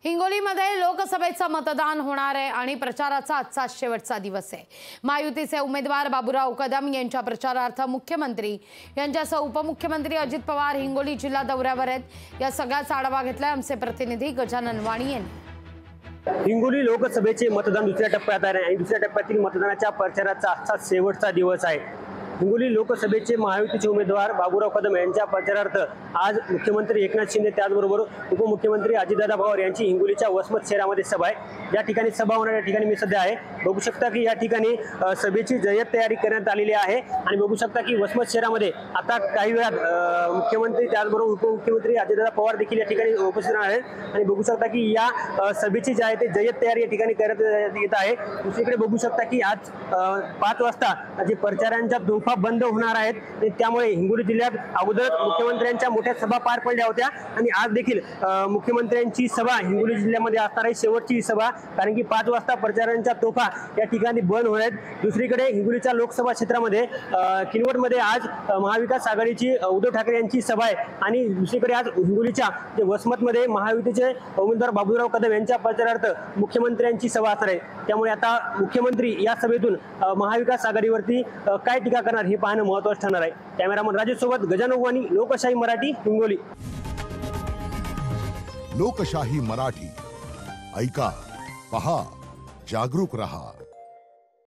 हिंगोलीमध्ये लोकसभेचं मतदान होणार आहे आणि प्रचाराचा आजचा शेवटचा दिवस आहे। महायुतीचे उमेदवार बाबूराव कदम यांच्या प्रचारार्थ मुख्यमंत्री यांच्यासह उपमुख्यमंत्री अजित पवार हिंगोली जिल्हा दौऱ्यावर आहेत। या सगळ्याचा आढावा घेतलाय आमचे प्रतिनिधी गजानन वाणी यांनी। हिंगोली लोकसभेचे मतदान दुसऱ्या टप्प्यात आहे आणि दुसऱ्या टप्प्यातील मतदानाच्या प्रचाराचा आजचा शेवटचा दिवस आहे। हिंगोली लोकसभेचे महायुतीचे उमेदवार बाबूराव कदम यांच्या प्रचारार्थ आज मुख्यमंत्री एकनाथ शिंदे त्याचबरोबर उपमुख्यमंत्री अजितदादा पवार यांची हिंगोलीच्या वसमत शहरामध्ये सभा आहे। या ठिकाणी सभा होणाऱ्या ठिकाणी मी सध्या आहे। बघू शकता की या ठिकाणी सभेची जय्यत तयारी करण्यात आलेली आहे आणि बघू शकता की वसमत शहरामध्ये आता काही वेळात मुख्यमंत्री त्याचबरोबर उपमुख्यमंत्री अजितदादा पवार देखील या ठिकाणी उपस्थित आहेत आणि बघू शकता की या सभेची जी आहे ते जय्यत तयारी या ठिकाणी करण्यात येत आहे। दुसरीकडे बघू शकता की आज 5 वाजता जे प्रचारांच्या तोफा बंद होणार आहेत त्यामुळे हिंगोली जिल्ह्यात अगोदर मुख्यमंत्र्यांच्या मोठ्या सभा पार पडल्या होत्या आणि आज देखील मुख्यमंत्र्यांची सभा हिंगोली जिल्ह्यामध्ये असणार आहे, शेवटची सभा, कारण की 5 वाजता प्रचारांच्या तोफा या ठिकाणी बंद होणार आहेत। दुसरीकडे हिंगोलीच्या लोकसभा क्षेत्रामध्ये किनवटमध्ये आज महाविकास आघाडीची उद्धव ठाकरे यांची सभा आहे आणि दुसरीकडे आज हिंगोलीच्या जे वसमतमध्ये महायुतीचे उमेदवार बाबूराव कदम यांच्या प्रचारार्थ मुख्यमंत्र्यांची सभा असणार आहे। त्यामुळे आता मुख्यमंत्री या सभेतून महाविकास आघाडीवरती काय टीका करणार हे पाहणं महत्त्वाचं ठरणार आहे। कॅमेरामन राजेश सोबत गजानन वाणी, लोकशाही मराठी, हिंगोली। लोकशाही मराठी ऐका, पहा, जागरूक रहा।